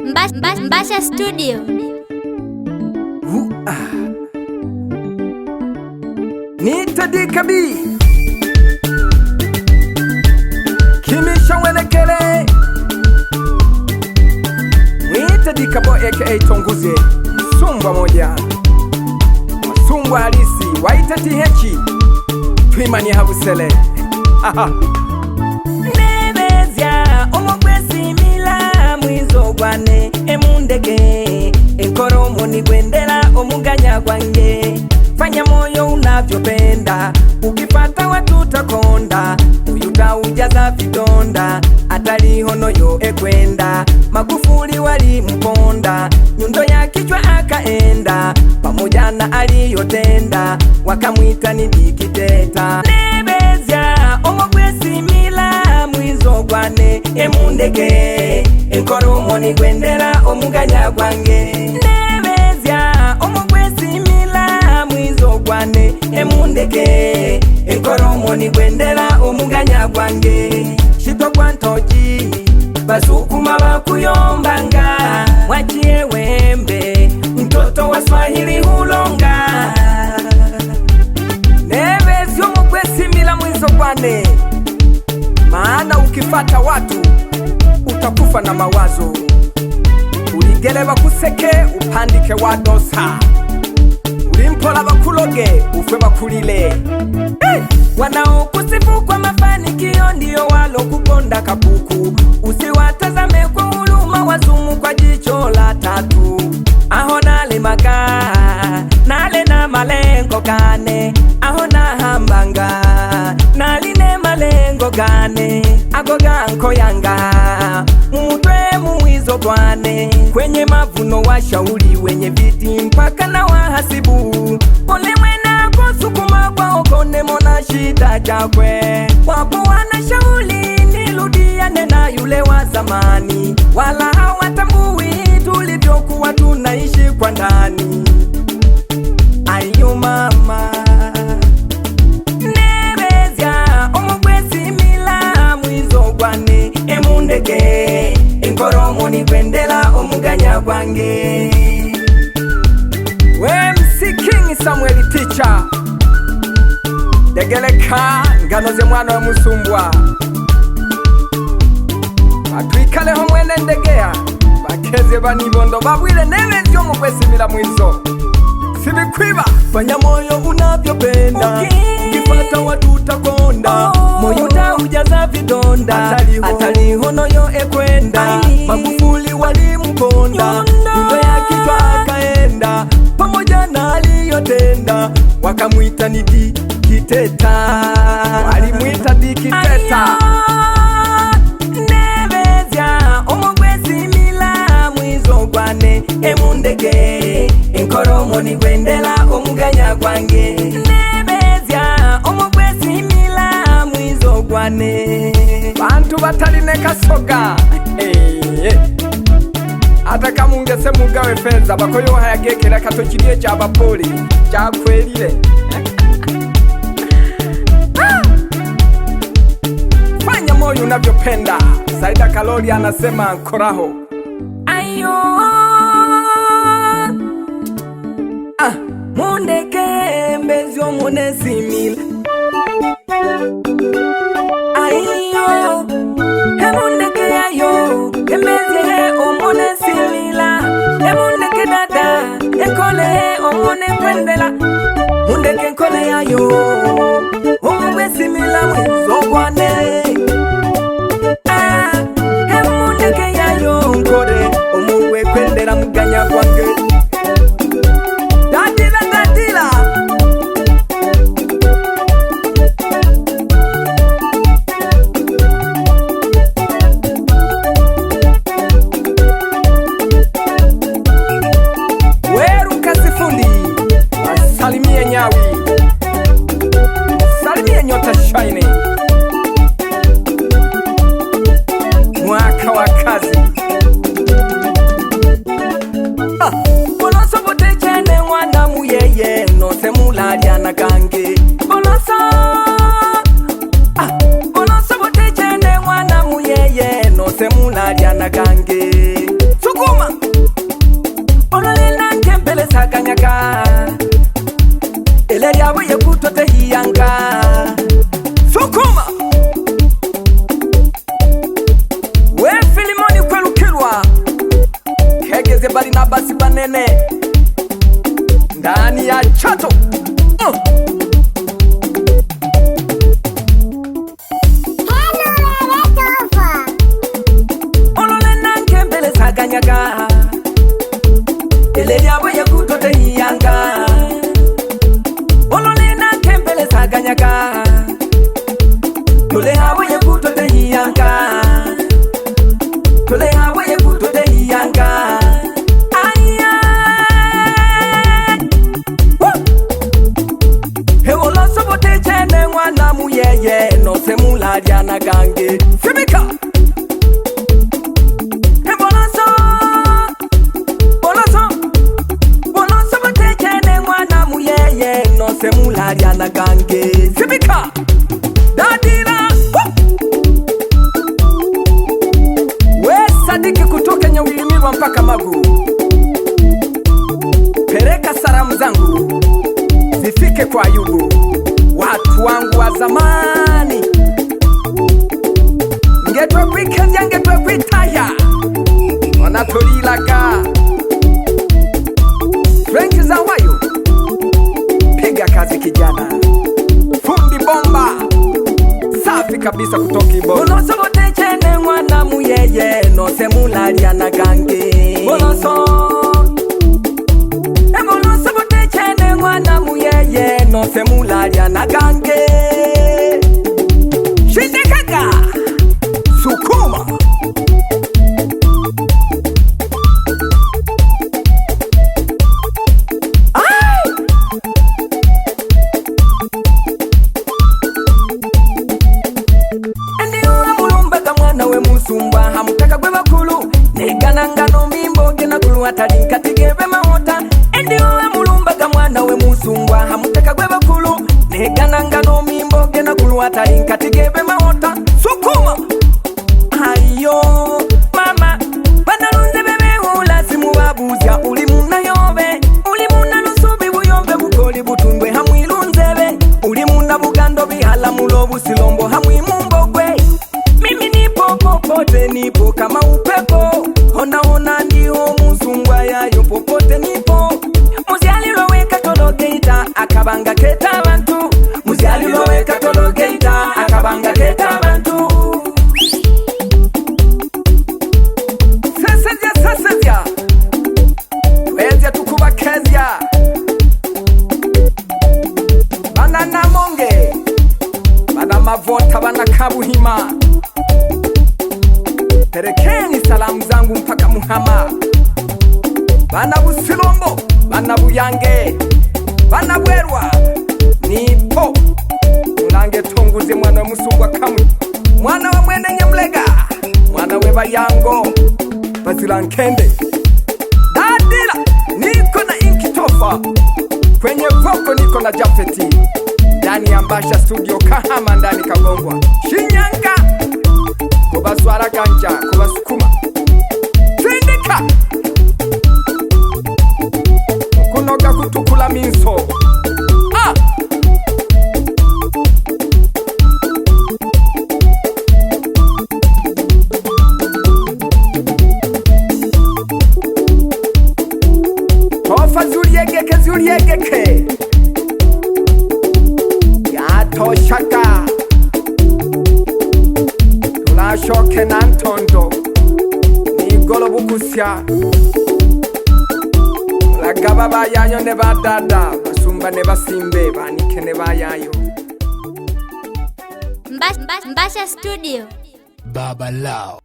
Mbasha Studio. Nita Dikabi Kimisha Wenekele Nita Dikabo aka Tonguze Sumbwa moja Sumbwa halisi Waita tihechi Twimani habusele Nebezya omogwesi mila mwizo gwane emundeke enkoromo ni gwendela omuganya gwange fanya moyo unavyopenda ukipata watu takonda uyuta ujaza vidonda atali hono yo ekwenda Magufuli wali mponda nyundo ya kichwa akaenda pamoja na aliyotenda wakamwita ni dikiteta Nebezya omogwesi mila mwizo gwane emundeke enkoromo ni gwendela omuganya gwange Nebezya omogwesi mila mwizo gwane emundeke enkoromo ni gwendela omuganya gwange shito gwantoji basukuma bakuyombanga wachie wembe mtoto wa Swahili hulonga Nebezya omogwesi mila mwizo gwane maana ukifata watu utakufa na mawazo uligele bakuseke upandike wadosa ulimpola bakuloge ufe bakulile wanaokusifu kwa mafanikio ndio walo kuponda kapuku usiwatazame kwa huruma wazumu kwa jicho la tatu aho nale maka nale na malengo gane aho na hambanga naline malengo gane agoga nko yanga mumutwe mwizo gwane kwenye mavuno washauri wenye viti mpaka na wahasibu ole mwena kusukuma kwa okone mona shida jakwe wapo wanashauri nirudiane na yule wa zamani wala hawatambui tulivyokuwa tunaishi kwa ndani ayo mama Nebezya omogwesi mila mwizo gwane emundeke enkoromo ni gwendela omuganya gwange MC King Samuel Teacher Degeleka nganoze mwana wa musumbwa atwikaleho mwene ndegea bakeze banibondo babwile Nebezya omogwesi mila mwizo sibikwiba fanya moyo unavyopenda ukipata watu takonda moyo utaujaza vidonda atali hono yo ekwenda Magufuli wali mponda nyundo ya kichwa akaenda pamoja na aliyotenda wakamwita ni dikiteta walimwita dikiteta Nebezya omogwesi mila mwizo gwane emundeke enkoromo ni gwendela omuganya gwange Nebezya omogwesi mila mwizo gwane bantu bataline kasoga ataka mungese mugawe feza bakoyo hayagekera katokirie cha bapoli cha kwelile fanya moyo unavyopenda Saida Kaloli anasema nkoraho ayo mundeke mbezyo munesimila ayo emundeke yayo emezye omunesimila emundeke dada ekole omune kwendela mundeke nkole yayo omugwesimila mwizo gwane emundeke yayo nkole omugwe kwendela muganya gwange Salimie Nyawi Salimie Nyota Shine mwaka wa kazi saganyaga elelya bwe yekutote hiyanga ololina kembele saganyaga tole hawe yekutote hiyanga tole hawe yekutote hiyanga aya hewolo sobote chene mwana muyeye no semularia na gange fibika semularia na gange sibika dadira we Sadiki kutoka Nyawilimirwa mpaka Magu. Pereka salamu zangu zifike kwa Ayubu, watu wangu wa zamani. Ngetwe weekend yangetwe kwitaya wanatolilaka Frank Zawayo. Piga kazi kijana, fundi bomba safi kabisa kutoka Ibo. Boloso bote chene mwana muyeye no semularia na gange. Boloso boloso bote chene mwana muyeye no semularia na gange. Shindekaga sukuma Sumba hamutaka gwe bakulu negananga no mimbo gena kulu atali katigebe mahota endi owe mulumbaga mwana we musumba hamutaka gwe bakulu negananga no mimbo gena kulu atali katigebe mahota sukuma ayo mama banalunze bebe hula simu babuzya uli muna yobe uli muna lusubi buyombe bukoli butundwe hamwilunzebe uli muna bugando bihala mulobu silombo hamwimumbogwe popote nipo kama upepo, ona ndiho musungwa yayo popote nipo. Muziali loweka tologeita akabanga keta abantu, muziali loweka tologeita akabanga keta abantu. Sesezya weze tukuba kezya bana namonge bana mavota bana kabuhima. Perekeni salamu zangu mpaka Muhama, bana Busilombo, bana Buyange, bana Bwerwa, nipo Mulange Tonguzi mwana wa Musungwa Kamwi, mwana wa Mwene Nyamlega, mwana we Bayango, Bazilankende. Dadila, niko na Inkitofa, kwenye voko niko na Jafeti, ndani ya Mbasha Studio Kahama ndani Kagongwa, Shinyanga. Kubaswara ganja, kubasukuma Sindika kunoga kutukula minso Tofa zuriegeke Yato shaka Shoke na ntondo ni golo bukusya lagaba bayayo ne badada basumba ne basimbe banike ne bayayo Mbasha Studio Baba Lao.